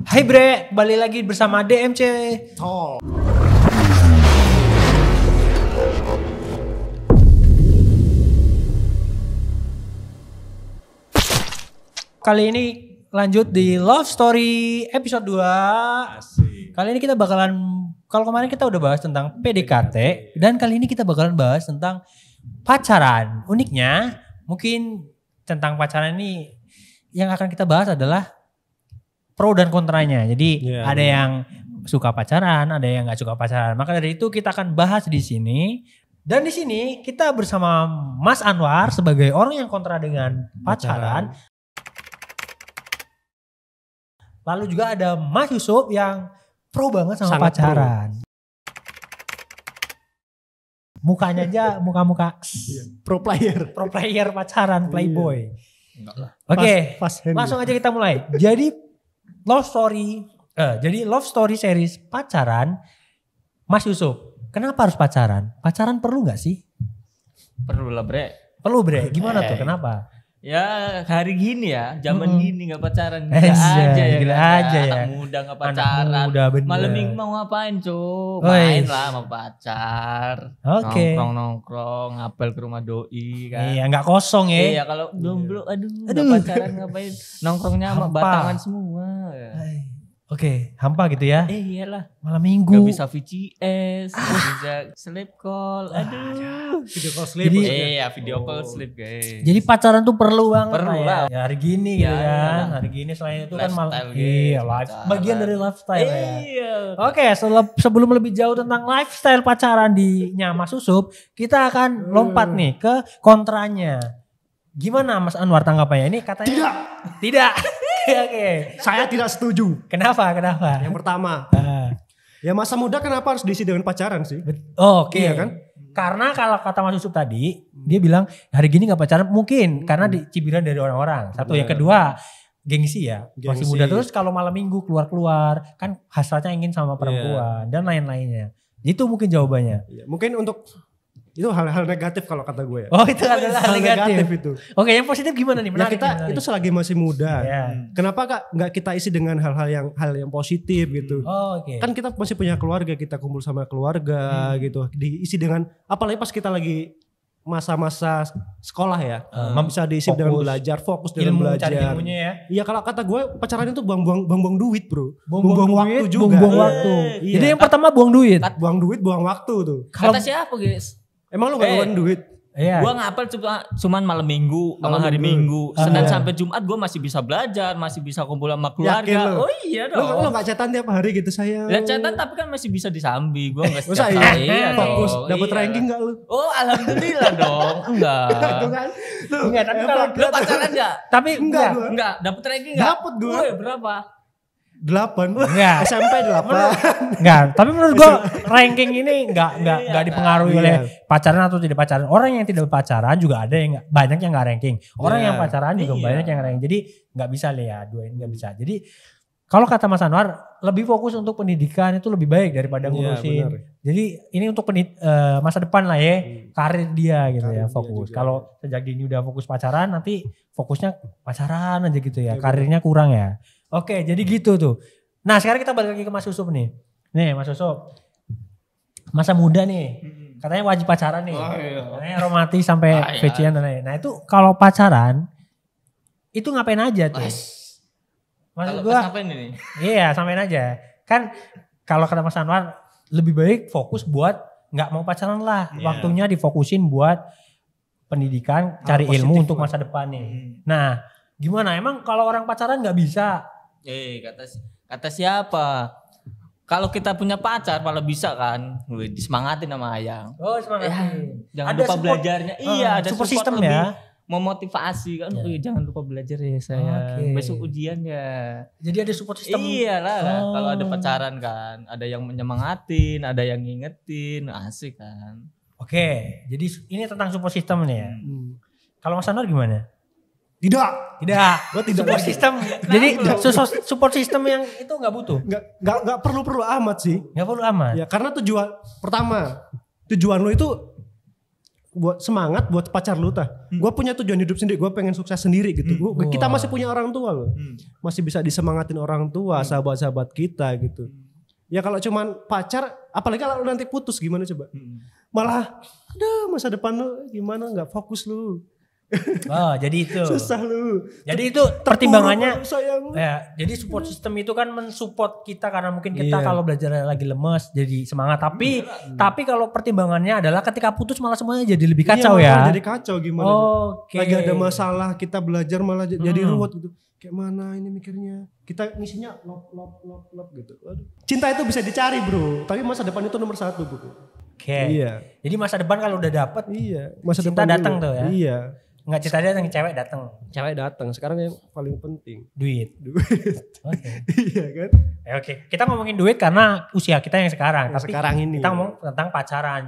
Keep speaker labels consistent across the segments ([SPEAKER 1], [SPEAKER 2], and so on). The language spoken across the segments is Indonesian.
[SPEAKER 1] Hai Bre, kembali lagi bersama DMC.
[SPEAKER 2] Oh.
[SPEAKER 1] Kali ini lanjut di Love Story episode 2.
[SPEAKER 2] Asik.
[SPEAKER 1] Kali ini kita bakalan, kalau kemarin kita udah bahas tentang PDKT, dan kali ini kita bakalan bahas tentang pacaran. Uniknya, mungkin tentang pacaran ini yang akan kita bahas adalah pro dan kontranya. Jadi ada yang suka pacaran, ada yang nggak suka pacaran. Maka dari itu kita akan bahas di sini. Dan di sini kita bersama Mas Anwar sebagai orang yang kontra dengan pacaran. Lalu juga ada Mas Yusuf yang pro banget sama
[SPEAKER 2] sangat
[SPEAKER 1] pacaran. Mukanya aja muka-muka
[SPEAKER 2] Pro player.
[SPEAKER 1] pro player pacaran, playboy.
[SPEAKER 2] Enggak lah.
[SPEAKER 1] Oke,
[SPEAKER 2] Fast hand
[SPEAKER 1] langsung aja kita mulai. Jadi love story series pacaran, Mas Yusuf. Kenapa harus pacaran? Pacaran perlu nggak sih?
[SPEAKER 3] Perlu lah bre.
[SPEAKER 1] Perlu bre. Gimana tuh? Kenapa?
[SPEAKER 3] Ya hari gini ya, zaman gini gak pacaran.
[SPEAKER 1] Eh,
[SPEAKER 3] Gila aja ya.
[SPEAKER 1] gila
[SPEAKER 3] kan?
[SPEAKER 1] aja ya.
[SPEAKER 3] Anak muda gak pacaran.
[SPEAKER 1] Anak muda bener.
[SPEAKER 3] Malam minggu mau ngapain cu?
[SPEAKER 1] Woi.
[SPEAKER 3] Main lah sama pacar.
[SPEAKER 1] Oke.
[SPEAKER 3] Nongkrong, ngapel ke rumah doi kan.
[SPEAKER 1] Iya, nggak kosong ya.
[SPEAKER 3] Iya kalau jomblo aduh udah pacaran ngapain? Nongkrongnya sama
[SPEAKER 1] Hampa.
[SPEAKER 3] batangan semua.
[SPEAKER 1] Oke, hampa gitu ya.
[SPEAKER 3] Iyalah.
[SPEAKER 1] Malam minggu.
[SPEAKER 3] Gak bisa VCS, gak bisa sleep call. Aduh.
[SPEAKER 2] Video call sleep.
[SPEAKER 1] Jadi-
[SPEAKER 3] Iya, video call sleep guys.
[SPEAKER 1] Jadi pacaran tuh perlu banget
[SPEAKER 3] Perlu
[SPEAKER 1] ya.
[SPEAKER 3] lah.
[SPEAKER 1] Ya hari gini gitu
[SPEAKER 3] Ya,
[SPEAKER 1] kan.
[SPEAKER 3] iya.
[SPEAKER 1] Hari gini selain itu kan malah
[SPEAKER 3] Lifestyle
[SPEAKER 1] iya,
[SPEAKER 3] gitu,
[SPEAKER 1] life
[SPEAKER 3] pacaran.
[SPEAKER 1] bagian dari lifestyle ya.
[SPEAKER 3] Iya.
[SPEAKER 1] Oke, sebelum lebih jauh tentang lifestyle pacaran di Mas Susup, kita akan lompat nih ke kontranya. Gimana Mas Anwar tanggapannya? Ini katanya Tidak. Oke.
[SPEAKER 2] Saya tidak setuju.
[SPEAKER 1] Kenapa?
[SPEAKER 2] Yang pertama,
[SPEAKER 1] Ah,
[SPEAKER 2] ya masa muda kenapa harus diisi dengan pacaran sih?
[SPEAKER 1] Oke.
[SPEAKER 2] Iya kan?
[SPEAKER 1] Karena kalau kata Mas Yusuf tadi, dia bilang hari gini nggak pacaran mungkin karena cibiran dari orang-orang. Satu, yang kedua gengsi ya. Masih
[SPEAKER 2] Gengsi.
[SPEAKER 1] muda terus kalau malam minggu keluar-keluar kan hasratnya ingin sama perempuan dan lain-lainnya. Itu mungkin jawabannya.
[SPEAKER 2] Iya, mungkin untuk itu hal-hal negatif kalau kata gue ya.
[SPEAKER 1] Oh, itu adalah hal negatif.
[SPEAKER 2] itu.
[SPEAKER 1] Oke, yang positif gimana nih?
[SPEAKER 2] Ya
[SPEAKER 1] Menarik,
[SPEAKER 2] kita
[SPEAKER 1] menarik.
[SPEAKER 2] itu selagi masih muda.
[SPEAKER 1] Ya.
[SPEAKER 2] Kenapa nggak kita isi dengan hal yang positif gitu?
[SPEAKER 1] Oh, oke.
[SPEAKER 2] Kan kita masih punya keluarga, kita kumpul sama keluarga gitu. Diisi dengan apalagi pas kita lagi masa-masa sekolah ya. Bisa diisi dengan belajar, fokus dengan belajar.
[SPEAKER 1] Cari ilmunya ya.
[SPEAKER 2] Iya, kalau kata gue pacaran itu buang-buang duit, Bro.
[SPEAKER 1] Buang-buang
[SPEAKER 2] waktu
[SPEAKER 1] duit,
[SPEAKER 2] juga.
[SPEAKER 1] buang-buang waktu.
[SPEAKER 2] Iya.
[SPEAKER 1] Jadi yang pertama buang duit.
[SPEAKER 2] Buang duit, buang waktu tuh.
[SPEAKER 3] Kata siapa guys?
[SPEAKER 2] Emang lu gak ngeluarin duit?
[SPEAKER 1] Iya.
[SPEAKER 3] Gua ngapel cuman malam minggu sama
[SPEAKER 2] Malam
[SPEAKER 3] hari
[SPEAKER 2] minggu.
[SPEAKER 3] minggu. Senin
[SPEAKER 1] iya.
[SPEAKER 3] sampai Jumat gua masih bisa belajar, masih bisa kumpul sama
[SPEAKER 2] Yakin
[SPEAKER 3] keluarga.
[SPEAKER 2] lu?
[SPEAKER 3] Oh iya
[SPEAKER 2] Lu
[SPEAKER 3] dong.
[SPEAKER 2] gak chatan tiap hari gitu sayang?
[SPEAKER 3] Lihat catatan tapi kan masih bisa disambi. Gua enggak
[SPEAKER 2] Masa
[SPEAKER 3] setiap hari.
[SPEAKER 2] iya?
[SPEAKER 3] Iya
[SPEAKER 2] Fokus,
[SPEAKER 3] dong.
[SPEAKER 2] dapet
[SPEAKER 3] Iya.
[SPEAKER 2] ranking gak lu?
[SPEAKER 3] Oh alhamdulillah dong. Enggak.
[SPEAKER 2] Tuh kan? Tuh.
[SPEAKER 1] Enggak, tapi kalau
[SPEAKER 3] Lu pacaran enggak?
[SPEAKER 1] tapi
[SPEAKER 2] Enggak gua.
[SPEAKER 3] Enggak, dapet ranking enggak?
[SPEAKER 2] Dapet gua.
[SPEAKER 3] Woi, berapa?
[SPEAKER 2] 8.
[SPEAKER 1] Enggak.
[SPEAKER 2] SMP 8.
[SPEAKER 1] Enggak, tapi menurut gua ranking ini enggak dipengaruhi
[SPEAKER 2] Iya.
[SPEAKER 1] oleh pacaran atau tidak pacaran. Orang yang tidak pacaran juga ada yang banyak yang enggak ranking. Orang
[SPEAKER 2] Iya.
[SPEAKER 1] yang pacaran juga
[SPEAKER 3] Iya.
[SPEAKER 1] banyak yang ranking. Jadi enggak bisa ya, dua ini enggak bisa. Jadi kalau kata Mas Anwar, lebih fokus untuk pendidikan itu lebih baik daripada
[SPEAKER 2] Iya,
[SPEAKER 1] ngurusin.
[SPEAKER 2] benar.
[SPEAKER 1] Jadi ini untuk masa depan lah ya, karir dia gitu
[SPEAKER 2] Karir
[SPEAKER 1] ya,
[SPEAKER 2] dia
[SPEAKER 1] fokus.
[SPEAKER 2] juga.
[SPEAKER 1] Kalau sejak dini udah fokus pacaran, nanti fokusnya pacaran aja gitu ya,
[SPEAKER 2] Iya,
[SPEAKER 1] karirnya kurang ya. Oke, jadi gitu tuh. Nah sekarang kita balik lagi ke Mas Yusuf nih. Nih Mas Yusuf, masa muda nih, katanya wajib pacaran nih.
[SPEAKER 3] Oh, iya.
[SPEAKER 1] Katanya romantis sampai
[SPEAKER 3] Ah, iya.
[SPEAKER 1] VC-an dan lain. Nah itu kalau pacaran, itu ngapain aja tuh? Maksud
[SPEAKER 3] Kalau
[SPEAKER 1] gua,
[SPEAKER 3] pas ngapain ini?
[SPEAKER 1] iya sampein aja. Kan kalau kata Mas Anwar, lebih baik fokus buat nggak mau pacaran lah.
[SPEAKER 3] Iya.
[SPEAKER 1] Waktunya difokusin buat pendidikan, cari ilmu
[SPEAKER 2] positif
[SPEAKER 1] untuk
[SPEAKER 2] lah.
[SPEAKER 1] masa depan nih. Nah gimana? Emang kalau orang pacaran nggak bisa?
[SPEAKER 3] Kata siapa? Kalau kita punya pacar malah bisa kan? Wih, disemangatin sama ayang.
[SPEAKER 1] Oh semangat.
[SPEAKER 3] Ya, jangan
[SPEAKER 1] Ada
[SPEAKER 3] lupa
[SPEAKER 1] support-
[SPEAKER 3] belajarnya. Iya, ada
[SPEAKER 1] support
[SPEAKER 3] support
[SPEAKER 1] system
[SPEAKER 3] lebih
[SPEAKER 1] ya.
[SPEAKER 3] memotivasi kan.
[SPEAKER 1] Ya.
[SPEAKER 3] Wih, jangan lupa belajar ya saya.
[SPEAKER 1] Oke.
[SPEAKER 3] Besok ujian ya.
[SPEAKER 1] Jadi ada support system.
[SPEAKER 3] Iyalah,
[SPEAKER 1] Oh.
[SPEAKER 3] kalau ada pacaran kan, ada yang menyemangatin, ada yang ngingetin, asik kan.
[SPEAKER 1] Oke, jadi ini tentang support system nih ya.
[SPEAKER 2] Hmm.
[SPEAKER 1] Kalau Mas Anwar gimana?
[SPEAKER 2] Tidak.
[SPEAKER 1] Tidak.
[SPEAKER 2] Gua tidak
[SPEAKER 1] Support
[SPEAKER 2] lagi.
[SPEAKER 1] system. Jadi support system yang itu nggak butuh.
[SPEAKER 2] Nggak perlu amat sih.
[SPEAKER 1] Nggak perlu amat.
[SPEAKER 2] Ya karena tujuan pertama, tujuan lu itu buat semangat buat pacar lu tah. Gue punya tujuan hidup sendiri, gue pengen sukses sendiri gitu. Kita masih punya orang tua loh. Masih bisa disemangatin orang tua, sahabat-sahabat kita gitu. Ya kalau cuman pacar, apalagi kalau lu nanti putus gimana coba? Malah aduh masa depan lu gimana, nggak fokus lu.
[SPEAKER 1] Oh, jadi itu.
[SPEAKER 2] Susah lu.
[SPEAKER 1] Jadi itu pertimbangannya.
[SPEAKER 2] Sayang.
[SPEAKER 1] Ya, jadi support system itu kan mensupport kita karena mungkin kita kalau belajar lagi lemes jadi semangat. Tapi kalau pertimbangannya adalah ketika putus malah semuanya jadi lebih kacau ya.
[SPEAKER 2] Jadi kacau gimana?
[SPEAKER 1] Oke.
[SPEAKER 2] Lagi ada masalah kita belajar malah jadi ruwet gitu. Kayak mana ini mikirnya? Kita ngisinya love gitu. Aduh. Cinta itu bisa dicari bro, tapi masa depan itu nomor 1 bro.
[SPEAKER 1] Oke.
[SPEAKER 2] Iya.
[SPEAKER 1] Jadi masa depan kalau udah dapet,
[SPEAKER 2] masa
[SPEAKER 1] cinta
[SPEAKER 2] depan
[SPEAKER 1] datang tuh ya.
[SPEAKER 2] Iya.
[SPEAKER 1] Nggak cinta datang, cewek datang.
[SPEAKER 2] Cewek datang. Sekarang yang paling penting
[SPEAKER 1] Duit. Oke.
[SPEAKER 2] Iya kan?
[SPEAKER 1] Oke. Kita ngomongin duit karena usia kita yang sekarang.
[SPEAKER 2] Yang
[SPEAKER 1] tapi
[SPEAKER 2] sekarang ini.
[SPEAKER 1] kita ngomong tentang pacaran.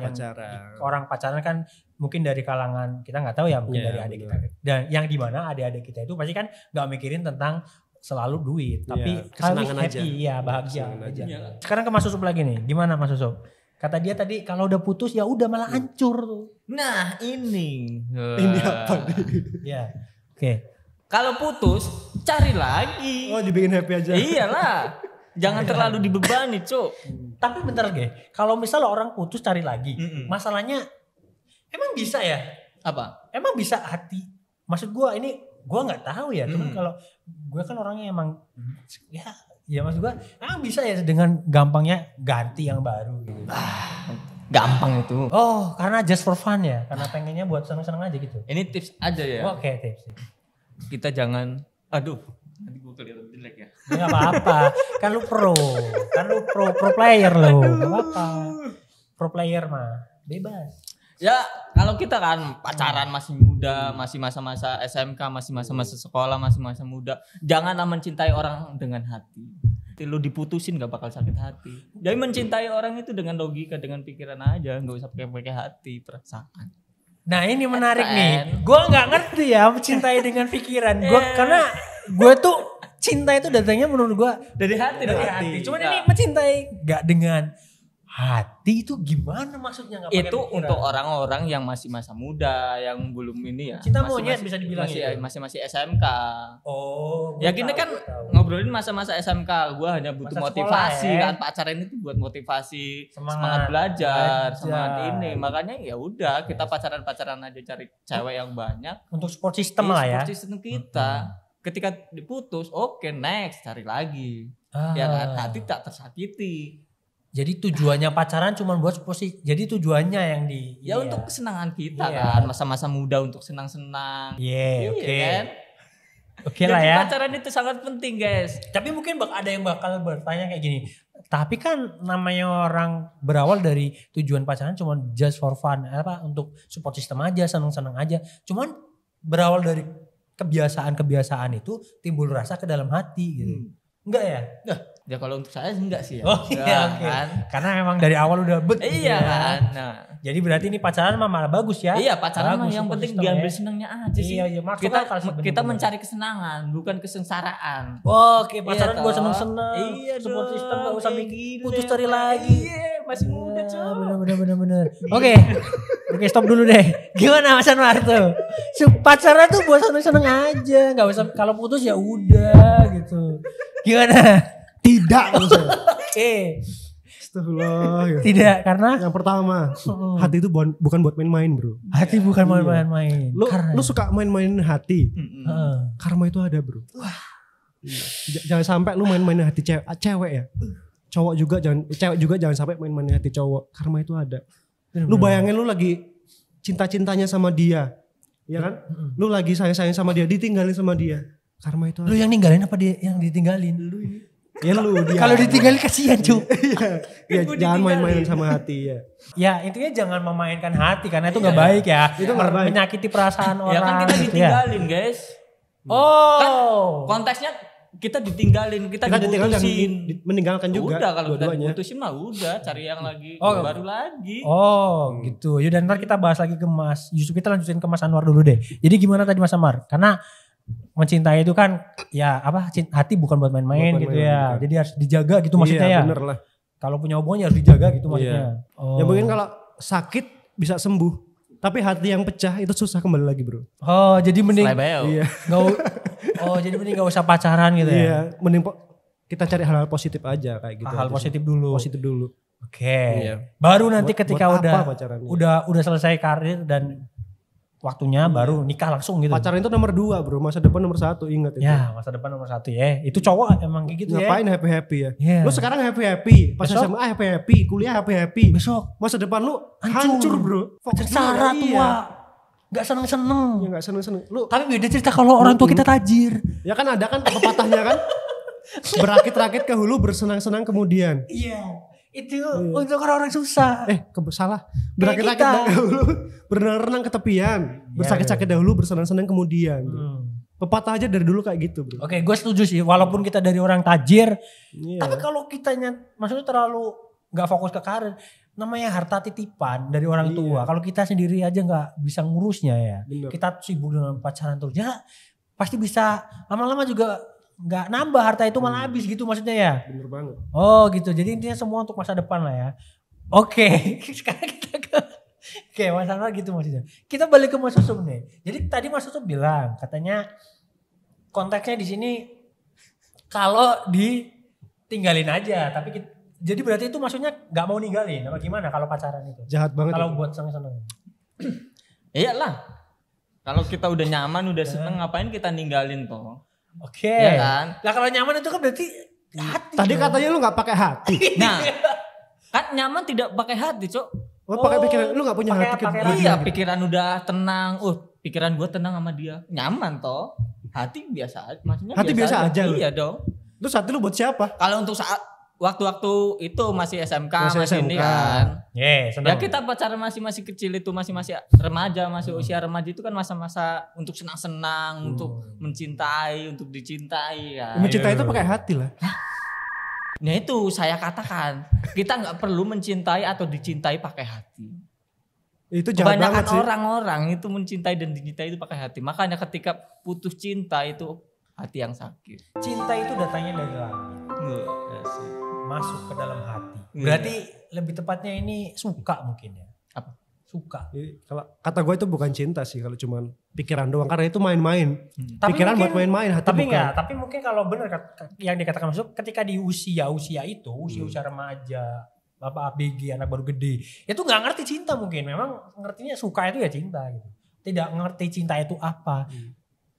[SPEAKER 1] Orang pacaran kan mungkin dari kalangan kita nggak tahu ya, mungkin dari adik kita. Dan yang di mana adik-adik kita itu pasti kan nggak mikirin tentang selalu duit, tapi
[SPEAKER 2] kesenangan
[SPEAKER 1] happy,
[SPEAKER 2] aja.
[SPEAKER 1] Iya, bahagia aja.
[SPEAKER 3] Iya.
[SPEAKER 1] Sekarang ke Mas Susup lagi nih. Gimana Mas Susup? Kata dia tadi kalau udah putus ya udah malah hancur tuh.
[SPEAKER 3] Nah ini.
[SPEAKER 2] Ini apa nih?
[SPEAKER 1] Ya. Oke.
[SPEAKER 3] Kalau putus cari lagi.
[SPEAKER 2] Oh dibikin happy aja.
[SPEAKER 3] Iyalah. Jangan terlalu dibebani Cuk.
[SPEAKER 1] Tapi bentar kalau misalnya orang putus cari lagi, masalahnya emang bisa ya?
[SPEAKER 3] Apa?
[SPEAKER 1] Emang bisa hati? Maksud gue ini gue nggak tahu ya. Cuman kalau gue kan orangnya emang ya maksud gue emang bisa ya dengan gampangnya ganti yang baru gitu.
[SPEAKER 3] Gampang itu.
[SPEAKER 1] Oh karena just for fun ya, karena pengennya buat seneng-seneng aja gitu.
[SPEAKER 3] Ini tips aja ya.
[SPEAKER 1] Oke, tips.
[SPEAKER 3] Kita jangan, aduh nanti gue kelihatan jelek ya.
[SPEAKER 1] Gak apa-apa, kan lu pro player lo, gak apa-apa. Pro player mah bebas.
[SPEAKER 3] Ya kalau kita kan pacaran masih muda, masih masa-masa SMK, masih masa-masa sekolah, masih masa muda. Janganlah mencintai orang dengan hati. Lu diputusin gak bakal sakit hati. Jadi mencintai orang itu dengan logika, dengan pikiran aja. Gak usah pakai hati, perasaan.
[SPEAKER 1] Nah ini menarik nih. Gue gak ngerti ya mencintai dengan pikiran. Karena gue tuh cinta itu datangnya menurut gue
[SPEAKER 3] dari hati.
[SPEAKER 1] Cuman ini mencintai gak dengan hati itu gimana maksudnya? Gak
[SPEAKER 3] itu untuk orang-orang yang masih masa muda, yang belum ini ya.
[SPEAKER 1] Cinta monyet bisa dibilang
[SPEAKER 3] masih SMK.
[SPEAKER 1] Oh.
[SPEAKER 3] Ya gini kan ngobrolin masa-masa SMK. Gue hanya butuh
[SPEAKER 1] masa
[SPEAKER 3] motivasi
[SPEAKER 1] sekolah,
[SPEAKER 3] kan. Pacaran itu buat motivasi, semangat
[SPEAKER 1] Semangat
[SPEAKER 3] belajar, semangat ini. Makanya ya udah kita pacaran aja, cari cewek yang banyak.
[SPEAKER 1] Untuk support system lah ya.
[SPEAKER 3] Support system kita. Ketika diputus, oke, next cari lagi. Ya kan, hati tak tersakiti.
[SPEAKER 1] Jadi tujuannya pacaran cuma buat posisi. Jadi tujuannya yang
[SPEAKER 3] untuk kesenangan kita kan, masa-masa muda untuk senang-senang.
[SPEAKER 1] Iya, oke.
[SPEAKER 3] Kan?
[SPEAKER 1] Oke lah ya.
[SPEAKER 3] Pacaran itu sangat penting, guys.
[SPEAKER 1] Tapi mungkin ada yang bakal bertanya kayak gini. Tapi kan namanya orang berawal dari tujuan pacaran cuma just for fun, untuk support system aja, senang-senang aja. Cuman berawal dari kebiasaan itu timbul rasa ke dalam hati gitu. Enggak ya?
[SPEAKER 3] Ya kalau untuk saya enggak sih ya.
[SPEAKER 1] Oh iya, okay.
[SPEAKER 3] Kan?
[SPEAKER 1] Karena memang dari awal udah
[SPEAKER 3] Iya kan. Nah.
[SPEAKER 1] Jadi berarti ini pacaran malah bagus ya.
[SPEAKER 3] Iya, pacaran mah yang penting diambil senangnya aja sih.
[SPEAKER 1] Iya,
[SPEAKER 3] kita mencari kesenangan, bukan kesengsaraan.
[SPEAKER 1] Oke, pacaran buat seneng-seneng.
[SPEAKER 3] Iya,
[SPEAKER 1] support system gak usah
[SPEAKER 3] mikir
[SPEAKER 1] putus cari lagi.
[SPEAKER 3] Iya, masih muda, Cok.
[SPEAKER 1] Bener. Oke, stop dulu deh. Gimana Mas Anwar tuh? Pacaran tuh buat seneng-seneng aja, enggak usah kalau putus ya udah gitu. Gimana?
[SPEAKER 2] Tidak.
[SPEAKER 1] Oke.
[SPEAKER 2] Astagfirullah. Ya.
[SPEAKER 1] Tidak, karena
[SPEAKER 2] yang pertama, hati itu bukan buat main-main, bro.
[SPEAKER 1] Hati bukan main-main.
[SPEAKER 2] Lu suka main-mainin hati. Karma itu ada, bro. Wah. Jangan sampai lu main-mainin hati cewek ya. Cowok juga jangan sampai main-mainin hati cowok. Karma itu ada. Lu bayangin lu lagi cinta-cintanya sama dia. Ya kan? Lu lagi sayang-sayang sama dia, ditinggalin sama dia. Karma itu ada.
[SPEAKER 1] Lu yang ninggalin apa dia yang ditinggalin? Lu ini.
[SPEAKER 2] Ya lu dia.
[SPEAKER 1] Kalau ditinggalin kasihan, Cuk.
[SPEAKER 2] Ya jangan main-mainin sama hati ya.
[SPEAKER 1] Ya intinya jangan memainkan hati karena itu gak baik ya.
[SPEAKER 2] Itu gak baik.
[SPEAKER 1] Menyakiti perasaan orang.
[SPEAKER 3] Ya kan kita ditinggalin, guys.
[SPEAKER 1] Oh.
[SPEAKER 3] Kan konteksnya kita ditinggalin, kita diputusin.
[SPEAKER 2] Meninggalkan juga.
[SPEAKER 3] Udah kalau udah diputusin mah udah cari yang lagi baru lagi.
[SPEAKER 1] Oh gitu. Yaudah ntar kita bahas lagi ke Mas Yusuf. Kita lanjutin ke Mas Anwar dulu deh. Jadi gimana tadi Mas Anwar? Karena mencintai itu kan ya hati bukan buat main-main gitu ya. Jadi harus dijaga gitu maksudnya ya.
[SPEAKER 2] Iya bener lah.
[SPEAKER 1] Kalau punya hubungan ya harus dijaga gitu maksudnya.
[SPEAKER 2] Ya mungkin kalau sakit bisa sembuh. Tapi hati yang pecah itu susah kembali lagi bro.
[SPEAKER 1] Oh jadi mending
[SPEAKER 3] Slebeo.
[SPEAKER 2] Iya.
[SPEAKER 1] jadi mending gak usah pacaran gitu ya.
[SPEAKER 2] Iya, mending kita cari hal-hal positif aja kayak gitu.
[SPEAKER 1] Hal
[SPEAKER 2] aja
[SPEAKER 1] positif
[SPEAKER 2] sih.
[SPEAKER 1] dulu.
[SPEAKER 2] Positif dulu.
[SPEAKER 1] Oke.
[SPEAKER 2] Iya.
[SPEAKER 1] Baru nanti
[SPEAKER 2] Buat
[SPEAKER 1] ketika
[SPEAKER 2] apa pacarannya?
[SPEAKER 1] udah selesai karir dan waktunya baru nikah langsung gitu.
[SPEAKER 2] Pacaran itu nomor 2 bro, masa depan nomor 1, ingat itu.
[SPEAKER 1] Ya masa depan nomor 1 ya. Itu cowok emang kayak gitu
[SPEAKER 2] Ngapain
[SPEAKER 1] ya.
[SPEAKER 2] happy-happy ya?
[SPEAKER 1] Iya.
[SPEAKER 2] Lu sekarang happy-happy, pas
[SPEAKER 1] Besok?
[SPEAKER 2] SMA happy-happy, kuliah happy-happy.
[SPEAKER 1] Besok
[SPEAKER 2] Masa depan lu
[SPEAKER 1] Hancur.
[SPEAKER 2] hancur bro. Fokus dulu,
[SPEAKER 1] sengsara
[SPEAKER 2] iya.
[SPEAKER 1] tua. Gak seneng-seneng.
[SPEAKER 2] Ya gak seneng-seneng. Lu
[SPEAKER 1] Tapi beda cerita kalau orang tua kita tajir.
[SPEAKER 2] ya kan ada kan pepatahnya kan? Berakit-rakit ke hulu, bersenang-senang kemudian.
[SPEAKER 1] Iya. Itu untuk orang-orang susah.
[SPEAKER 2] Salah. Berakit-rakit
[SPEAKER 1] kita.
[SPEAKER 2] dahulu, berenang-renang ke tepian. Bersakit-sakit dahulu, bersenang-senang kemudian. Pepatah aja dari dulu kayak gitu bro.
[SPEAKER 1] Oke, gue setuju sih. Walaupun kita dari orang tajir,
[SPEAKER 2] Iya.
[SPEAKER 1] tapi kalau kitanya maksudnya terlalu nggak fokus ke karir, namanya harta titipan dari orang tua. Kalau kita sendiri aja nggak bisa ngurusnya ya,
[SPEAKER 2] Bener.
[SPEAKER 1] kita sibuk dengan pacaran terus, ya pasti bisa lama-lama juga nggak nambah harta itu malah habis gitu maksudnya ya.
[SPEAKER 2] Bener banget.
[SPEAKER 1] Oh gitu. Jadi intinya semua untuk masa depan lah ya. Oke, sekarang kita ke masalah gitu maksudnya. Kita balik ke Mas Susum nih. Jadi tadi Mas Susum bilang katanya konteksnya di sini kalau ditinggalin aja, tapi jadi berarti itu maksudnya nggak mau ninggalin apa gimana kalau pacaran itu?
[SPEAKER 2] Jahat banget.
[SPEAKER 1] Kalau
[SPEAKER 2] itu.
[SPEAKER 1] buat seneng-seneng.
[SPEAKER 3] Iyalah. Kalau kita udah nyaman, udah seneng, ngapain kita ninggalin toh?
[SPEAKER 1] Oke.
[SPEAKER 3] Iya kan?
[SPEAKER 1] Nah kalau nyaman itu kan berarti hati.
[SPEAKER 2] Tadi
[SPEAKER 1] dong.
[SPEAKER 2] katanya lu gak pakai hati.
[SPEAKER 3] Nah, kan nyaman tidak pakai hati, Cok.
[SPEAKER 2] Oh, pakai pikiran. Lu gak punya
[SPEAKER 1] pakai-
[SPEAKER 2] hati
[SPEAKER 1] pakai
[SPEAKER 2] buat
[SPEAKER 3] Iya,
[SPEAKER 2] dia.
[SPEAKER 3] pikiran udah tenang. Pikiran gue tenang sama dia. Nyaman toh. Hati biasa aja. Maksudnya
[SPEAKER 2] Hati biasa aja lu?
[SPEAKER 3] Iya dong.
[SPEAKER 2] Terus hati lu buat siapa?
[SPEAKER 3] Kalau untuk saat waktu-waktu itu masih SMK,
[SPEAKER 2] Masih
[SPEAKER 3] masih ini
[SPEAKER 2] SMK.
[SPEAKER 3] kan.
[SPEAKER 1] Seneng.
[SPEAKER 3] Ya kita pacaran masih kecil itu, masih remaja, masih usia remaja itu kan masa-masa untuk senang-senang, untuk mencintai, untuk dicintai ya.
[SPEAKER 2] Mencintai itu pakai hati lah.
[SPEAKER 3] Nah itu saya katakan, kita nggak perlu mencintai atau dicintai pakai hati.
[SPEAKER 2] Itu jahat banget
[SPEAKER 3] Kebanyakan
[SPEAKER 2] sih.
[SPEAKER 3] orang-orang itu mencintai dan dicintai itu pakai hati. Makanya ketika putus cinta itu hati yang sakit.
[SPEAKER 1] Cinta itu datangnya dari langit, masuk ke dalam hati.
[SPEAKER 3] Iya.
[SPEAKER 1] Berarti lebih tepatnya ini suka mungkin ya.
[SPEAKER 3] Apa?
[SPEAKER 1] Suka.
[SPEAKER 2] Jadi, kalau kata gue itu bukan cinta sih kalau cuman pikiran doang, karena itu main-main.
[SPEAKER 1] Tapi
[SPEAKER 2] Pikiran
[SPEAKER 1] mungkin-
[SPEAKER 2] buat main-main, hati
[SPEAKER 1] Tapi
[SPEAKER 2] bukan.
[SPEAKER 1] enggak, tapi mungkin kalau benar yang dikatakan masuk ketika di usia itu, usia remaja, bapak ABG, anak baru gede, itu nggak ngerti cinta mungkin. Memang ngertinya suka itu ya cinta gitu. Tidak ngerti cinta itu apa.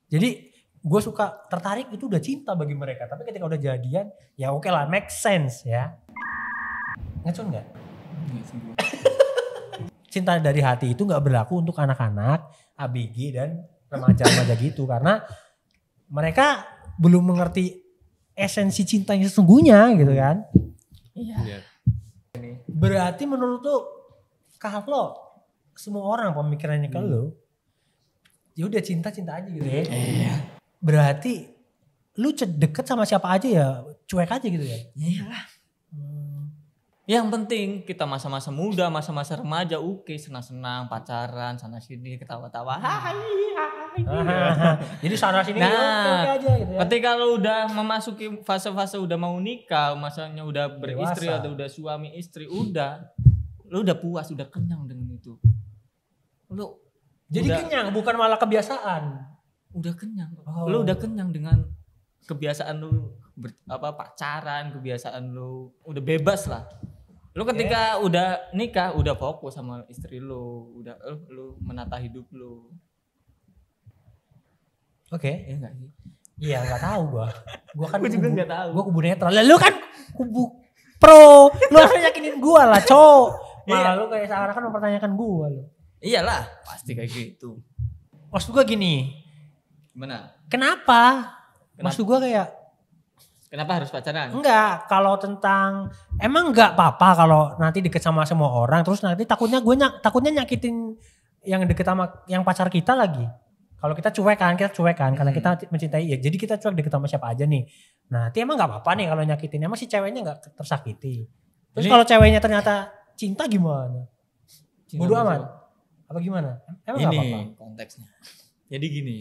[SPEAKER 1] Jadi gue suka tertarik itu udah cinta bagi mereka. Tapi ketika udah jadian, ya oke lah, make sense ya. Ngecun nggak? Cinta dari hati itu nggak berlaku untuk anak-anak, ABG dan remaja-remaja gitu, karena mereka belum mengerti esensi cinta yang sesungguhnya gitu kan.
[SPEAKER 3] Iya.
[SPEAKER 1] Berarti menurut lu kalau semua orang pemikirannya ke lu, ya udah cinta aja gitu ya.
[SPEAKER 3] Iya.
[SPEAKER 1] Berarti lu deket sama siapa aja ya cuek aja gitu ya.
[SPEAKER 3] Iya. Yang penting kita masa-masa muda, masa-masa remaja, oke, senang-senang, pacaran, sana sini, ketawa-tawa. Hai.
[SPEAKER 1] Jadi sana sini
[SPEAKER 3] Nah,
[SPEAKER 1] oke aja gitu ya.
[SPEAKER 3] ketika lu udah memasuki fase-fase udah mau nikah, masanya udah beristri
[SPEAKER 1] Dewasa.
[SPEAKER 3] atau udah suami istri, lu udah puas, udah kenyang dengan itu. Lu
[SPEAKER 1] Jadi
[SPEAKER 3] udah,
[SPEAKER 1] kenyang bukan malah kebiasaan.
[SPEAKER 3] udah kenyang.
[SPEAKER 1] Oh.
[SPEAKER 3] Lu udah kenyang dengan kebiasaan lu pacaran, kebiasaan lu udah bebas lah. Lu ketika udah nikah, udah fokus sama istri lu, udah lu menata hidup lu.
[SPEAKER 1] Oke.
[SPEAKER 3] Iya enggak sih?
[SPEAKER 1] Iya nggak tahu gua. Gua kan
[SPEAKER 3] Gua juga nggak tahu.
[SPEAKER 1] Gua kubu netral. Lah, lu kan kubu pro. Lu harus yakinin gua lah, cowok. Malah lu kayak seakan-akan mempertanyakan gua lu.
[SPEAKER 3] Iyalah, pasti kayak gitu.
[SPEAKER 1] Maksud gua gini,
[SPEAKER 3] Gimana?
[SPEAKER 1] kenapa? Maksud gua kayak
[SPEAKER 3] Kenapa harus pacaran?
[SPEAKER 1] enggak, kalau tentang emang enggak apa-apa kalau nanti deket sama semua orang terus nanti takutnya takutnya nyakitin yang deket sama yang pacar kita lagi. Kalau kita cuek kan karena kita mencintai ya. Jadi kita cuek deket sama siapa aja nih. Nah, nanti emang enggak apa-apa nih kalau nyakitin. Emang si ceweknya enggak tersakiti. Terus
[SPEAKER 3] Ini-
[SPEAKER 1] kalau ceweknya ternyata cinta gimana?
[SPEAKER 3] Cinta
[SPEAKER 1] Bodo
[SPEAKER 3] sama
[SPEAKER 1] amat.
[SPEAKER 3] siapa?
[SPEAKER 1] Apa gimana? Emang enggak apa-apa.
[SPEAKER 3] Ini konteksnya. Jadi gini.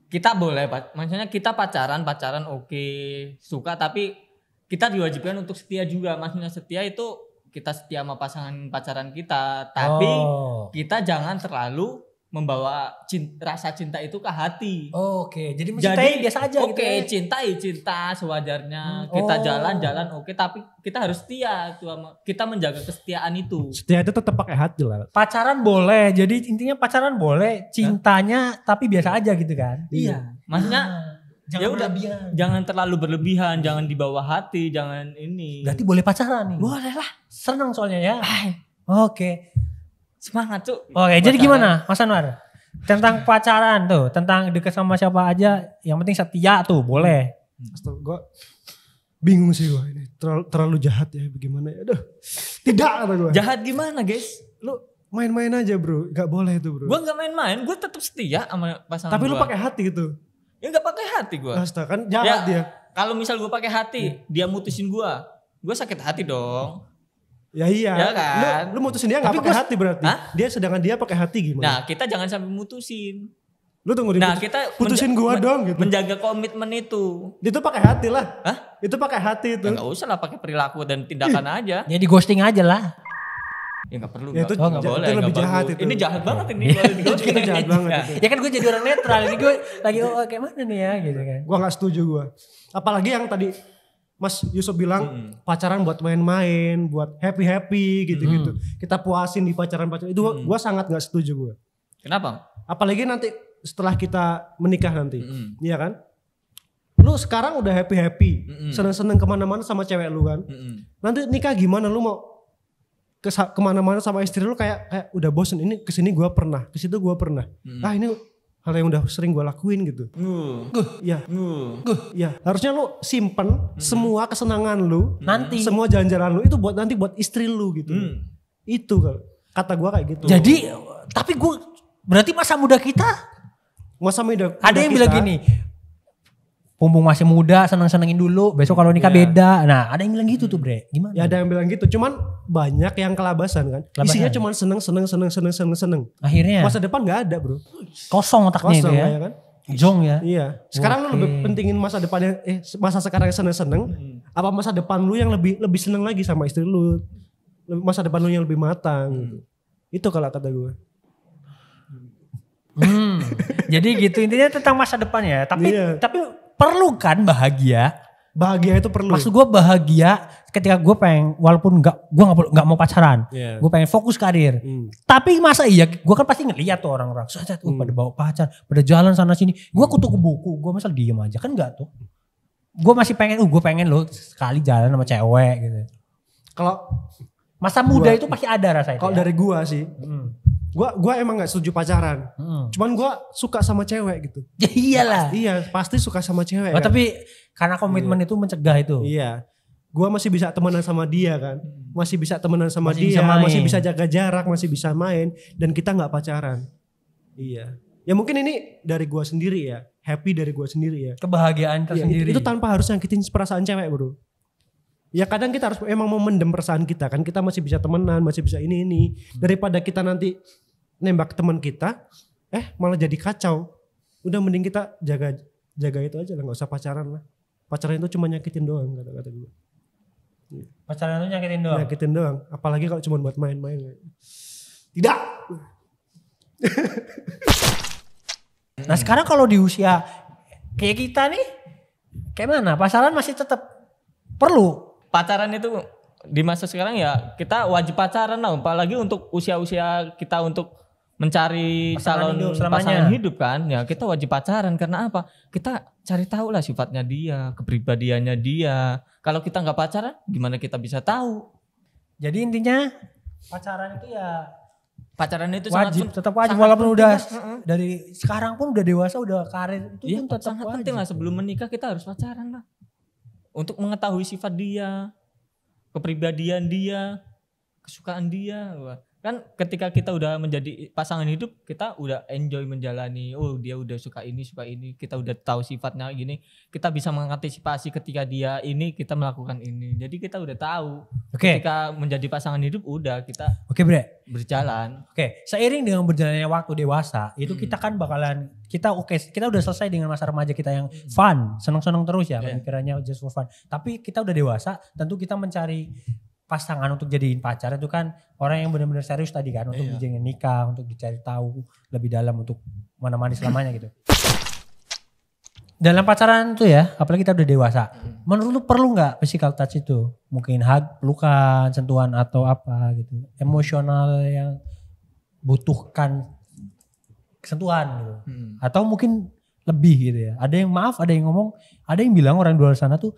[SPEAKER 3] Kita boleh, maksudnya kita pacaran oke, suka, tapi kita diwajibkan untuk setia juga. Maksudnya setia itu kita setia sama pasangan pacaran kita, tapi kita jangan terlalu membawa rasa cinta itu ke hati.
[SPEAKER 1] Oke, jadi mencintai biasa aja gitu.
[SPEAKER 3] Oke, cinta sewajarnya. Kita jalan-jalan tapi kita harus setia tuh sama kita menjaga kesetiaan itu.
[SPEAKER 2] Setia itu tetap pakai hati lah.
[SPEAKER 1] Pacaran boleh, jadi intinya pacaran boleh, cintanya tapi biasa aja gitu kan.
[SPEAKER 3] Iya. Maksudnya jangan terlalu berlebihan, jangan dibawa hati, jangan ini.
[SPEAKER 1] Berarti boleh pacaran nih.
[SPEAKER 3] Boleh lah.
[SPEAKER 1] Seneng soalnya ya. Oke.
[SPEAKER 3] Semangat Cuk.
[SPEAKER 1] Oke, jadi gimana Mas Anwar? Tentang pacaran tuh, tentang deket sama siapa aja, yang penting setia tuh boleh.
[SPEAKER 2] Astaga, gue bingung sih gue ini. Terlalu jahat ya bagaimana ya. Aduh. Tidak kata gue.
[SPEAKER 3] Jahat gimana guys?
[SPEAKER 2] Lu main-main aja bro. Gak boleh itu bro.
[SPEAKER 3] Gue gak main-main, gue tetap setia sama pasangan.
[SPEAKER 2] Tapi
[SPEAKER 3] lu
[SPEAKER 2] pakai hati gitu.
[SPEAKER 3] Ya gak pakai hati gue.
[SPEAKER 2] Astaga kan jahat dia.
[SPEAKER 3] Kalau misal gue pakai hati, dia mutusin gue sakit hati dong.
[SPEAKER 2] Ya iya.
[SPEAKER 3] Ya kan?
[SPEAKER 2] Lu mutusin dia gak pakai hati berarti. Sedangkan dia pakai hati gimana?
[SPEAKER 3] Nah kita jangan sampai mutusin.
[SPEAKER 2] Lu tunggu
[SPEAKER 3] kita
[SPEAKER 2] putusin gua dong gitu.
[SPEAKER 3] Menjaga komitmen itu.
[SPEAKER 2] Itu pakai hati lah.
[SPEAKER 3] Hah?
[SPEAKER 2] Itu pakai hati itu.
[SPEAKER 3] Ya gak usah lah pakai perilaku dan tindakan aja.
[SPEAKER 1] Ya di ghosting aja lah.
[SPEAKER 3] Ya gak perlu.
[SPEAKER 2] Ya, itu
[SPEAKER 3] boleh.
[SPEAKER 2] Itu lebih jahat itu.
[SPEAKER 3] Ini jahat banget ini.
[SPEAKER 2] Itu jahat banget.
[SPEAKER 1] Ya kan gue jadi orang netral. Ini gue lagi kayak mana nih ya gitu kan.
[SPEAKER 2] Gua gak setuju gua. Apalagi yang tadi Mas Yusuf bilang pacaran buat main-main, buat happy-happy gitu-gitu. Kita puasin di pacaran-pacaran. Itu gua sangat gak setuju gua.
[SPEAKER 3] Kenapa?
[SPEAKER 2] Apalagi nanti setelah kita menikah nanti. Iya kan? Lu sekarang udah happy-happy. Seneng-seneng kemana-mana sama cewek lu kan. Nanti nikah gimana? Lu mau kemana-mana sama istri lu kayak udah bosen. Ini kesini gua pernah, kesitu gua pernah. Ini hal yang udah sering gue lakuin gitu. Ya, harusnya lu simpen semua kesenangan lu,
[SPEAKER 1] nanti
[SPEAKER 2] semua jalan-jalan lu itu buat istri lu gitu. Itu kata gue kayak gitu.
[SPEAKER 1] Jadi tapi gue berarti masa muda kita ada yang bilang gini, pumbung masih muda seneng-senengin dulu, besok kalau nikah beda. Nah ada yang bilang gitu tuh Bre, gimana?
[SPEAKER 2] Ya ada yang bilang gitu, cuman banyak yang kelabasan kan. Isinya cuman seneng.
[SPEAKER 1] Akhirnya
[SPEAKER 2] masa depan gak ada bro.
[SPEAKER 1] Kosong otaknya itu ya.
[SPEAKER 2] Kan?
[SPEAKER 1] Jong ya.
[SPEAKER 2] Iya. Sekarang lu lebih pentingin masa depannya, masa sekarang seneng-seneng, apa masa depan lu yang lebih seneng lagi sama istri lu, masa depan lu yang lebih matang. Gitu. Itu kalau kata gue.
[SPEAKER 1] Jadi gitu intinya tentang masa depan ya. Tapi perlu kan bahagia?
[SPEAKER 2] Bahagia itu perlu.
[SPEAKER 1] Maksud gue bahagia ketika gue pengen, walaupun gue nggak mau pacaran, gue pengen fokus karir. Tapi masa iya, gue kan pasti ngeliat tuh orang-orang, pada bawa pacar, pada jalan sana sini. Gue kutu ke buku, gue misal diem aja kan nggak tuh. Gue masih pengen, gue pengen loh sekali jalan sama cewek gitu.
[SPEAKER 2] Kalau
[SPEAKER 1] masa muda itu pasti ada rasanya.
[SPEAKER 2] Kalau dari gue sih. Gue emang gak setuju pacaran. Cuman gue suka sama cewek gitu.
[SPEAKER 1] Ya iyalah.
[SPEAKER 2] Pasti suka sama cewek
[SPEAKER 1] kan? Tapi karena komitmen itu mencegah itu.
[SPEAKER 2] Iya. Gue masih bisa temenan sama dia kan. Masih bisa temenan sama dia. Masih bisa jaga jarak. Masih bisa main. Dan kita gak pacaran. Iya. Ya mungkin ini dari gue sendiri ya. Happy dari gue sendiri ya.
[SPEAKER 1] Kebahagiaan tersendiri.
[SPEAKER 2] Itu tanpa harus nyakitin perasaan cewek bro. Ya kadang kita harus emang memendam perasaan kita kan. Kita masih bisa temenan. Masih bisa ini. Daripada kita nanti nembak teman kita, malah jadi kacau. Udah mending kita jaga itu aja lah, nggak usah pacaran lah. Pacaran itu cuma nyakitin doang kata gue.
[SPEAKER 1] Pacaran itu nyakitin doang.
[SPEAKER 2] Nyakitin doang, apalagi kalau cuma buat main-main. Tidak.
[SPEAKER 1] Nah sekarang kalau di usia kayak kita nih, kayak mana? Pacaran masih tetap perlu.
[SPEAKER 3] Pacaran itu di masa sekarang ya kita wajib pacaran lah, apalagi untuk usia-usia kita untuk mencari calon pasangan hidup kan, ya kita wajib pacaran. Karena apa? Kita cari tahu lah sifatnya dia, kepribadiannya dia. Kalau kita nggak pacaran, gimana kita bisa tahu?
[SPEAKER 1] Jadi intinya pacaran itu ya
[SPEAKER 3] wajib,
[SPEAKER 1] tetap wajib walaupun udah dari sekarang pun udah dewasa, udah karir itu pun tetap
[SPEAKER 3] sangat
[SPEAKER 1] wajib.
[SPEAKER 3] Penting lah sebelum menikah kita harus pacaran lah, untuk mengetahui sifat dia, kepribadian dia, kesukaan dia. Kan ketika kita udah menjadi pasangan hidup, kita udah enjoy menjalani. Oh dia udah suka ini, kita udah tahu sifatnya gini. Kita bisa mengantisipasi ketika dia ini, kita melakukan ini. Jadi kita udah tahu. Ketika menjadi pasangan hidup udah kita berjalan.
[SPEAKER 1] Seiring dengan berjalannya waktu dewasa, itu kita kan bakalan, kita udah selesai dengan masa remaja kita yang fun, senang-senang terus ya, pemikirannya just for fun. Tapi kita udah dewasa, tentu kita mencari pasangan untuk jadiin pacar itu kan orang yang benar-benar serius tadi kan untuk
[SPEAKER 4] Iya.
[SPEAKER 1] dijadiin nikah, untuk dicari tahu lebih dalam untuk menemani selamanya gitu. Dalam pacaran tuh ya, apalagi kita udah dewasa, menurut lu perlu nggak physical touch itu? Mungkin hug, pelukan, sentuhan atau apa gitu, emosional yang butuhkan sentuhan gitu, atau mungkin lebih gitu ya. Ada yang maaf, ada yang ngomong, ada yang bilang orang di luar sana tuh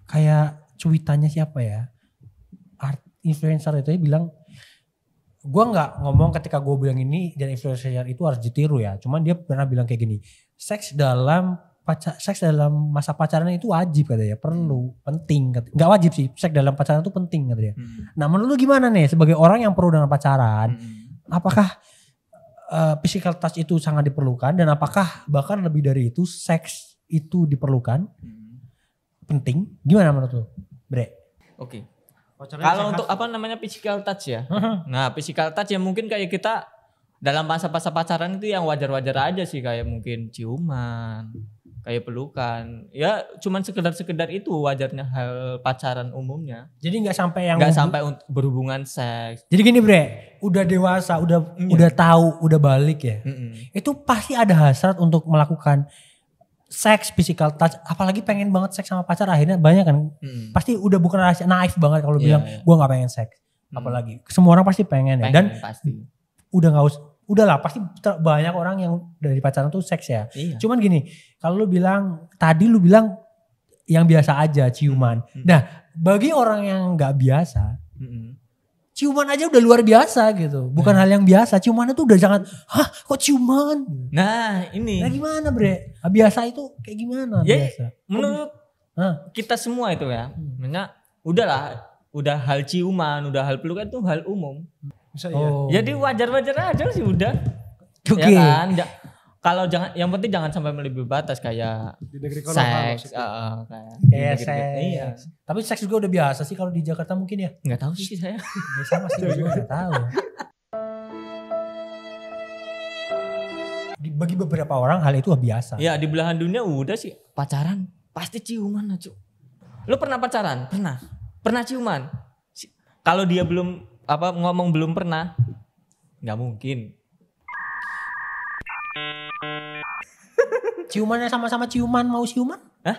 [SPEAKER 1] kayak cuitannya siapa ya, influencer itu ya bilang, gue nggak ngomong ketika gue bilang ini dan influencer itu harus ditiru ya, cuman dia pernah bilang kayak gini, seks dalam masa pacaran itu wajib katanya, perlu, penting, nggak wajib sih, seks dalam pacaran itu penting katanya. Nah menurut lu gimana nih sebagai orang yang perlu dengan pacaran, apakah physical touch itu sangat diperlukan dan apakah bahkan lebih dari itu seks itu diperlukan, penting, gimana menurut lu, Bre?
[SPEAKER 3] Oke.
[SPEAKER 2] Pacarnya
[SPEAKER 3] Kalau
[SPEAKER 2] sehat.
[SPEAKER 3] untuk apa namanya physical touch ya. Nah physical touch ya mungkin kayak kita dalam masa-masa pacaran itu yang wajar-wajar aja sih, kayak mungkin ciuman, kayak pelukan. Ya cuman sekedar itu wajarnya hal pacaran umumnya.
[SPEAKER 1] Jadi nggak sampai yang
[SPEAKER 3] Nggak sampai berhubungan seks.
[SPEAKER 1] Jadi gini Bre, udah dewasa, udah tahu, udah balik ya. Itu pasti ada hasrat untuk melakukan seks, physical touch, apalagi pengen banget seks sama pacar, akhirnya banyak kan. Pasti udah bukan rahasia, naif banget kalau bilang gue nggak pengen seks. Apalagi semua orang pasti pengen ya. Dan
[SPEAKER 3] pasti.
[SPEAKER 1] udah nggak usah, udahlah pasti banyak orang yang dari pacaran tuh seks ya.
[SPEAKER 3] Iya.
[SPEAKER 1] Cuman gini, kalau lu bilang tadi lu bilang yang biasa aja ciuman. Nah, bagi orang yang nggak biasa, ciuman aja udah luar biasa gitu. Bukan hal yang biasa. Ciuman itu udah jangan, hah kok ciuman?
[SPEAKER 3] Nah ini.
[SPEAKER 1] Nah gimana Bre? Biasa itu kayak gimana
[SPEAKER 3] Ya,
[SPEAKER 1] biasa?
[SPEAKER 3] menurut kita semua itu ya. Maksudnya udahlah. Udah hal ciuman, udah hal pelukan itu hal umum.
[SPEAKER 2] Bisa ya.
[SPEAKER 1] Oh.
[SPEAKER 3] Jadi wajar-wajar aja sih udah.
[SPEAKER 1] Oke.
[SPEAKER 3] Ya kan? Kalau jangan, yang penting jangan sampai melebihi batas kayak
[SPEAKER 2] Di negeri kono kan
[SPEAKER 3] seks.
[SPEAKER 2] maksudnya.
[SPEAKER 3] Kayak
[SPEAKER 1] Kayak
[SPEAKER 3] gitu-gitu.
[SPEAKER 1] seks.
[SPEAKER 3] Iya.
[SPEAKER 1] Tapi seks juga udah biasa sih kalau di Jakarta mungkin ya.
[SPEAKER 3] Nggak tahu sih saya.
[SPEAKER 1] Ya sama sih gue juga gak tahu. Bagi beberapa orang hal itu biasa.
[SPEAKER 3] Ya di belahan dunia udah sih pacaran pasti ciuman aja. Lu pernah pacaran? Pernah. Pernah ciuman? Kalau dia belum ngomong belum pernah, nggak mungkin.
[SPEAKER 1] Ciumannya sama-sama ciuman, mau ciuman?
[SPEAKER 3] Hah?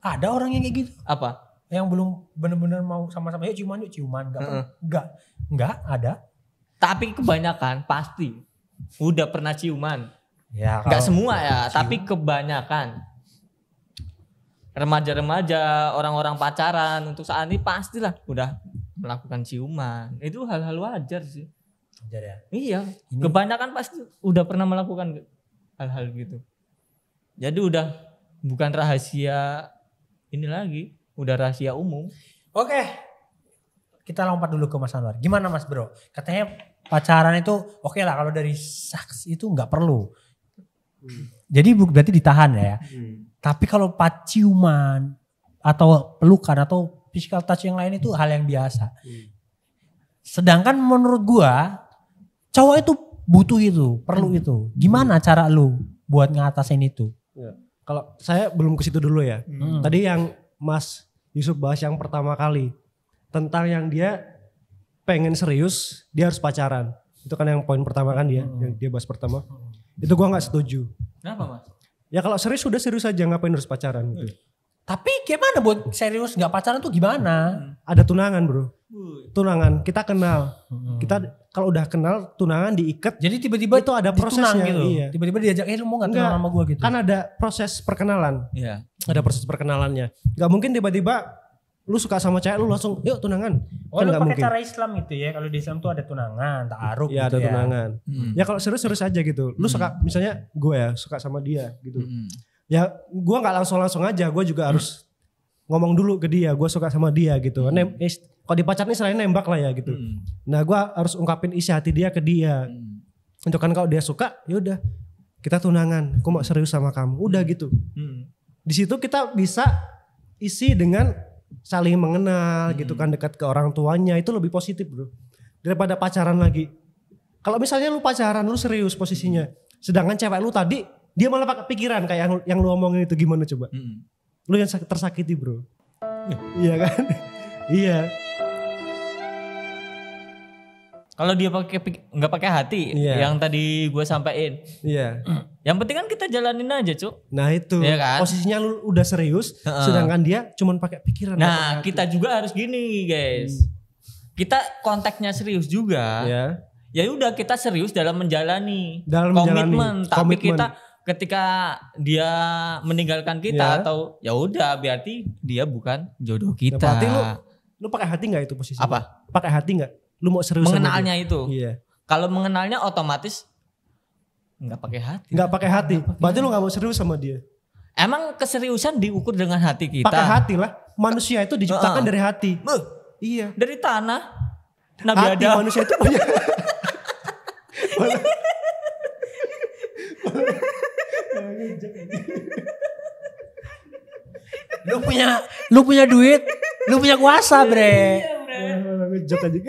[SPEAKER 1] Ada orang yang kayak gitu.
[SPEAKER 3] Apa?
[SPEAKER 1] Yang belum bener-bener mau sama-sama yuk ciuman. Enggak ada.
[SPEAKER 3] Tapi kebanyakan pasti udah pernah ciuman.
[SPEAKER 1] Ya,
[SPEAKER 3] Nggak semua ya, tapi kebanyakan. Remaja-remaja, orang-orang pacaran untuk saat ini pastilah udah melakukan ciuman. Itu hal-hal wajar sih.
[SPEAKER 1] Wajar ya.
[SPEAKER 3] Iya, kebanyakan pasti udah pernah melakukan hal-hal gitu. Jadi udah bukan rahasia ini lagi, udah rahasia umum.
[SPEAKER 1] Oke. Kita lompat dulu ke Mas Anwar. Gimana Mas Bro? Katanya pacaran itu oke lah kalau dari seks itu nggak perlu. Jadi berarti ditahan ya. Tapi kalau ciuman atau pelukan atau physical touch yang lain itu hal yang biasa. Sedangkan menurut gua cowok itu butuh itu, perlu itu. Gimana cara lu buat ngatasin itu?
[SPEAKER 2] Ya. Kalau saya belum ke situ dulu ya. Tadi yang Mas Yusuf bahas yang pertama kali tentang yang dia pengen serius, dia harus pacaran. Itu kan yang poin pertama kan dia, yang dia bahas pertama. Itu gua nggak setuju.
[SPEAKER 3] Kenapa Mas?
[SPEAKER 2] Ya kalau serius sudah serius aja, ngapain harus pacaran gitu.
[SPEAKER 1] Tapi gimana buat serius nggak pacaran tuh gimana?
[SPEAKER 2] Ada tunangan bro, tunangan kita kenal, kita kalau udah kenal tunangan diikat.
[SPEAKER 1] Jadi tiba-tiba
[SPEAKER 2] Itu ada
[SPEAKER 1] ditunang
[SPEAKER 2] prosesnya,
[SPEAKER 1] gitu.
[SPEAKER 2] iya.
[SPEAKER 1] Tiba-tiba diajak, lu mau nggak tunang sama gue gitu?
[SPEAKER 2] Kan ada proses perkenalan,
[SPEAKER 3] Iya.
[SPEAKER 2] ada proses perkenalannya. Gak mungkin tiba-tiba lu suka sama cewek lu langsung yuk tunangan.
[SPEAKER 1] Oh
[SPEAKER 2] Kan
[SPEAKER 1] lu
[SPEAKER 2] gak
[SPEAKER 1] pakai
[SPEAKER 2] mungkin.
[SPEAKER 1] cara Islam gitu ya? Kalau di Islam tuh ada tunangan, ta'aruf
[SPEAKER 2] Ya
[SPEAKER 1] gitu
[SPEAKER 2] ada tunangan.
[SPEAKER 3] Hmm.
[SPEAKER 2] Ya kalau serius aja gitu. Lu suka misalnya gue ya suka sama dia gitu. Ya gue nggak langsung aja, gue juga harus ngomong dulu ke dia, gue suka sama dia gitu. Kalau di pacaran istilahnya nembak lah ya gitu. Nah gue harus ungkapin isi hati dia ke dia. Untuk kan kalau dia suka, yaudah kita tunangan. Aku mau serius sama kamu. Udah gitu. Di situ kita bisa isi dengan saling mengenal gitu kan, dekat ke orang tuanya, itu lebih positif bro. Daripada pacaran lagi. Kalau misalnya lu pacaran, lu serius posisinya. Sedangkan cewek lu tadi, dia malah pakai pikiran kayak yang lu omongin itu, gimana coba? Lu yang tersakiti bro. Iya kan? Iya.
[SPEAKER 3] Kalau dia nggak pakai hati,
[SPEAKER 2] Iya.
[SPEAKER 3] yang tadi gue sampein.
[SPEAKER 2] Iya.
[SPEAKER 3] Yang penting kan kita jalanin aja, Cuk.
[SPEAKER 2] Nah itu
[SPEAKER 3] Iya kan?
[SPEAKER 2] posisinya lu udah serius, sedangkan dia cuman pakai pikiran. nggak
[SPEAKER 3] Nah,
[SPEAKER 2] pakai hati.
[SPEAKER 3] kita juga harus gini, guys. Kita konteksnya serius juga.
[SPEAKER 2] Ya.
[SPEAKER 3] Ya udah kita serius dalam menjalani
[SPEAKER 2] Dalam
[SPEAKER 3] komitmen.
[SPEAKER 2] menjalani
[SPEAKER 3] Tapi
[SPEAKER 2] komitmen.
[SPEAKER 3] kita ketika dia meninggalkan kita
[SPEAKER 2] Ya.
[SPEAKER 3] atau ya udah berarti dia bukan jodoh
[SPEAKER 2] Nah,
[SPEAKER 3] kita.
[SPEAKER 2] berarti lu pakai hati nggak itu posisinya?
[SPEAKER 3] Apa?
[SPEAKER 2] Pakai hati nggak? Lu mau serius sama
[SPEAKER 3] Mengenalnya
[SPEAKER 2] dia?
[SPEAKER 3] itu.
[SPEAKER 2] Iya.
[SPEAKER 3] Kalau mengenalnya otomatis nggak pakai hati.
[SPEAKER 2] Nggak pakai hati. Berarti lu nggak mau serius sama dia.
[SPEAKER 3] Emang keseriusan diukur dengan hati kita.
[SPEAKER 2] Pakai hati lah. Manusia itu diciptakan dari hati.
[SPEAKER 3] Beuh,
[SPEAKER 2] Iya.
[SPEAKER 3] dari tanah. Nabi
[SPEAKER 2] Hati
[SPEAKER 3] Adam.
[SPEAKER 2] manusia itu punya.
[SPEAKER 1] Lu punya duit, lu punya kuasa, bre.
[SPEAKER 2] Ngejok aja.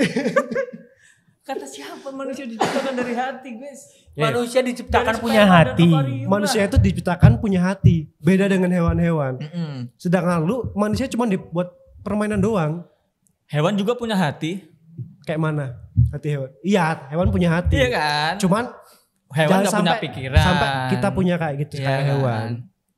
[SPEAKER 3] Kata siapa manusia diciptakan dari hati, guys?
[SPEAKER 1] Manusia diciptakan
[SPEAKER 3] Dari
[SPEAKER 1] punya
[SPEAKER 3] sperma dan
[SPEAKER 1] hati.
[SPEAKER 3] ovarium
[SPEAKER 2] Manusia
[SPEAKER 3] lah.
[SPEAKER 2] itu diciptakan punya hati. Beda dengan hewan-hewan.
[SPEAKER 3] Mm-mm.
[SPEAKER 2] Sedangkan lu manusia cuma dibuat permainan doang.
[SPEAKER 3] Hewan juga punya hati.
[SPEAKER 2] Kayak mana? Hati hewan. Iya, hewan punya hati.
[SPEAKER 3] Iya kan?
[SPEAKER 2] Cuman
[SPEAKER 3] Hewan
[SPEAKER 2] jangan
[SPEAKER 3] gak punya
[SPEAKER 2] sampai-
[SPEAKER 3] pikiran.
[SPEAKER 2] sampai kita punya kayak gitu
[SPEAKER 3] Iya
[SPEAKER 2] kayak
[SPEAKER 3] kan?
[SPEAKER 2] hewan.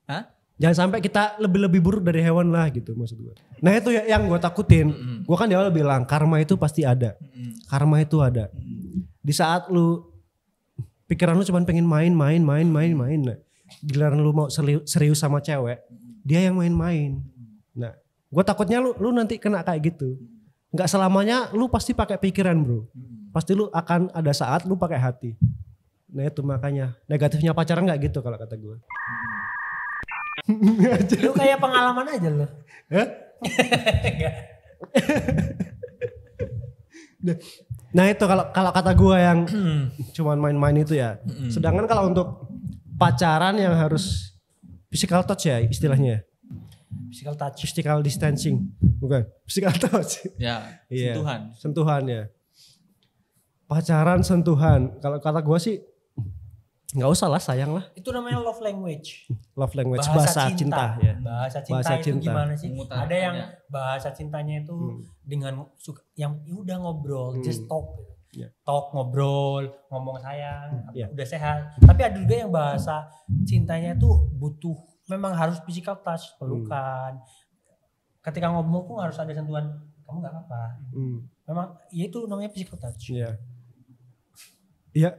[SPEAKER 3] Hah?
[SPEAKER 2] Jangan sampai kita lebih buruk dari hewan lah gitu maksud gue. Nah itu yang gue takutin. Gue kan di awal bilang karma itu pasti ada. Karma itu ada. Di saat lu pikiran lu cuma pengen main. Nah, giliran lu mau serius sama cewek, dia yang main-main. Nah, gue takutnya lu nanti kena kayak gitu. Nggak selamanya lu pasti pakai pikiran, bro. Pasti lu akan ada saat lu pakai hati. Nah itu makanya negatifnya pacaran nggak gitu kalau kata gue.
[SPEAKER 1] Lu kayak pengalaman aja lu.
[SPEAKER 2] Hah? Nah itu kalau kata gue yang cuman main-main itu ya. Sedangkan kalau untuk pacaran yang harus physical touch ya istilahnya.
[SPEAKER 1] Physical touch.
[SPEAKER 2] Physical distancing. Bukan. Physical touch.
[SPEAKER 3] Ya,
[SPEAKER 2] Iya.
[SPEAKER 3] sentuhan.
[SPEAKER 2] Sentuhan ya. Pacaran sentuhan. Kalau kata gue sih nggak usah lah, sayang lah.
[SPEAKER 1] Itu namanya love language.
[SPEAKER 2] Love language, bahasa cinta ya.
[SPEAKER 1] Bahasa cinta
[SPEAKER 2] Bahasa
[SPEAKER 1] itu
[SPEAKER 2] cinta.
[SPEAKER 1] gimana sih?
[SPEAKER 3] Mengutarakannya.
[SPEAKER 1] Ada yang bahasa cintanya itu dengan yang ya udah ngobrol, just talk gitu.
[SPEAKER 2] Yeah.
[SPEAKER 1] Talk, ngobrol, ngomong sayang,
[SPEAKER 2] Yeah.
[SPEAKER 1] udah sehat. Tapi ada juga yang bahasa cintanya itu butuh memang harus physical touch, pelukan. Ketika ngomong pun harus ada sentuhan, kamu nggak apa-apa. Memang ya itu namanya physical touch.
[SPEAKER 2] Iya. Iya.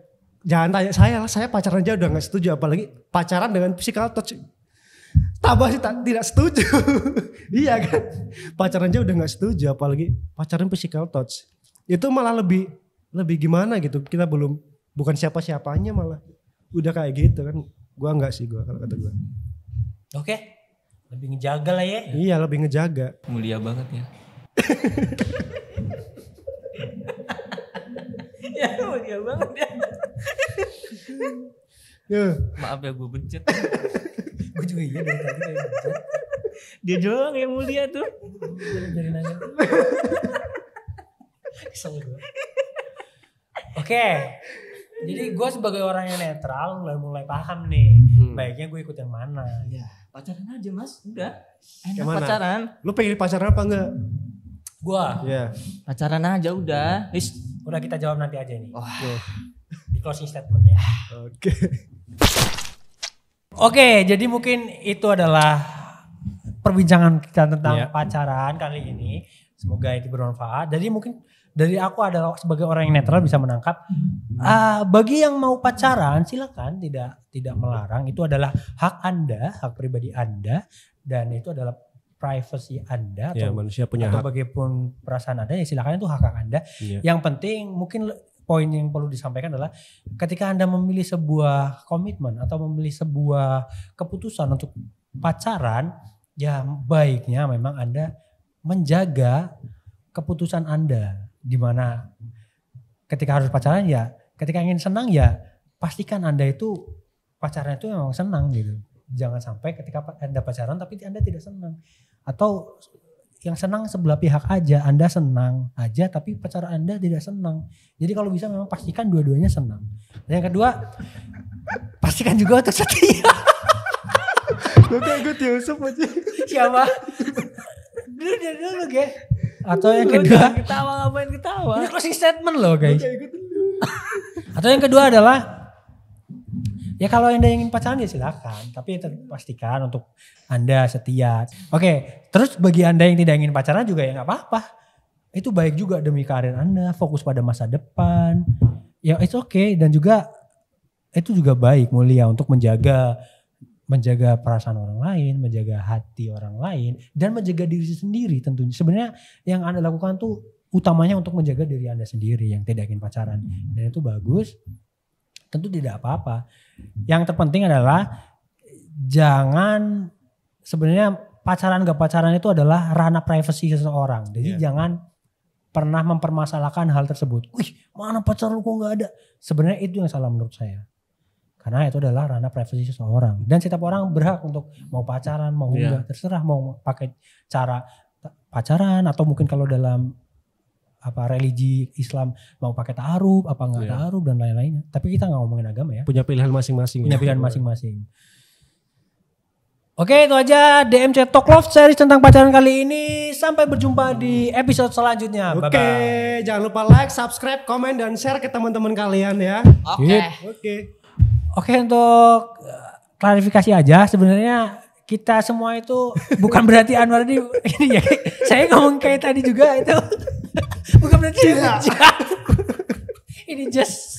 [SPEAKER 2] Jangan tanya saya lah, saya pacaran aja udah gak setuju, apalagi pacaran dengan physical touch. Tambah sih tidak setuju. Iya kan, pacaran aja udah gak setuju, apalagi pacaran physical touch. Itu malah lebih gimana gitu, kita bukan siapa-siapanya malah. Udah kayak gitu kan, gua enggak sih gua kalau kata gua.
[SPEAKER 1] Oke, lebih ngejaga lah ya.
[SPEAKER 2] Iya lebih ngejaga.
[SPEAKER 3] Mulia banget ya. Ya mulia banget ya.
[SPEAKER 2] Ya.
[SPEAKER 3] Maaf ya gue bencet.
[SPEAKER 1] Gue juga iya dari tadi kayak gitu.
[SPEAKER 3] Dia doang yang mulia tuh.
[SPEAKER 1] Jadi nanya. Kesel gue. Oke. Jadi gue sebagai orang yang netral mulai paham nih. Baiknya gue ikut yang mana.
[SPEAKER 3] Ya, pacaran aja Mas. Udah. Enak
[SPEAKER 2] Yang mana?
[SPEAKER 3] pacaran.
[SPEAKER 2] Lu pengen pacaran apa enggak?
[SPEAKER 1] Gue.
[SPEAKER 2] Iya.
[SPEAKER 3] Pacaran aja udah.
[SPEAKER 1] Udah kita jawab nanti aja nih.
[SPEAKER 3] Wah.
[SPEAKER 1] Di closing statement ya.
[SPEAKER 2] Oke.
[SPEAKER 1] Oke, jadi mungkin itu adalah perbincangan kita tentang
[SPEAKER 2] Iya.
[SPEAKER 1] pacaran kali ini. Semoga itu bermanfaat. Jadi mungkin dari aku adalah sebagai orang yang netral bisa menangkap. Bagi yang mau pacaran silakan, tidak melarang. Itu adalah hak Anda, hak pribadi Anda, dan itu adalah privacy Anda
[SPEAKER 2] Ya
[SPEAKER 1] atau
[SPEAKER 2] manusia punya
[SPEAKER 1] atau
[SPEAKER 2] hak.
[SPEAKER 1] bagaimana perasaan Anda ya silakan, itu hak Anda.
[SPEAKER 2] Iya.
[SPEAKER 1] Yang penting mungkin poin yang perlu disampaikan adalah ketika Anda memilih sebuah komitmen atau memilih sebuah keputusan untuk pacaran, ya baiknya memang Anda menjaga keputusan Anda, di mana ketika harus pacaran ya ketika ingin senang ya pastikan Anda itu pacaran itu memang senang gitu. Jangan sampai ketika Anda pacaran tapi Anda tidak senang. Atau yang senang sebelah pihak aja, Anda senang aja tapi pacar Anda tidak senang. Jadi kalau bisa memang pastikan dua-duanya senang. Dan yang kedua, pastikan juga untuk setia.
[SPEAKER 2] Gue kayak gue Yusuf aja.
[SPEAKER 1] Siapa? Dulu, guys. Atau yang
[SPEAKER 3] Lu
[SPEAKER 1] kedua,
[SPEAKER 3] jangan ketawa, ngapain ketawa?
[SPEAKER 1] ini closing statement loh guys. Atau yang kedua adalah, ya kalau Anda ingin pacaran ya silakan, tapi pastikan untuk Anda setia. Oke, terus bagi Anda yang tidak ingin pacaran juga ya nggak apa-apa. Itu baik juga demi karir Anda, fokus pada masa depan. Ya it's okay, dan juga itu juga baik, mulia untuk menjaga perasaan orang lain, menjaga hati orang lain, dan menjaga diri sendiri tentunya. Sebenarnya yang Anda lakukan tuh utamanya untuk menjaga diri Anda sendiri yang tidak ingin pacaran. Dan itu bagus, tentu tidak apa-apa. Yang terpenting adalah jangan, sebenarnya pacaran gak pacaran itu adalah ranah privasi seseorang. Jadi jangan pernah mempermasalahkan hal tersebut. Wih, mana pacar lu kok gak ada? Sebenarnya itu yang salah menurut saya. Karena itu adalah ranah privasi seseorang. Dan setiap orang berhak untuk mau pacaran, mau enggak. Terserah mau pakai cara pacaran atau mungkin kalau dalam religi Islam mau pakai ta'aruf, apa enggak ta'aruf dan lain-lainnya. Tapi kita gak ngomongin agama ya.
[SPEAKER 2] Punya pilihan masing-masing.
[SPEAKER 1] Punya pilihan masing-masing. Oke, itu aja DMC Talk Love series tentang pacaran kali ini. Sampai berjumpa di episode selanjutnya.
[SPEAKER 2] Oke, jangan lupa like, subscribe, komen, dan share ke teman-teman kalian ya. Oke, untuk klarifikasi aja, sebenarnya kita semua itu bukan berarti Anwar ini ya, saya ngomong kayak tadi juga itu bukan berarti ini just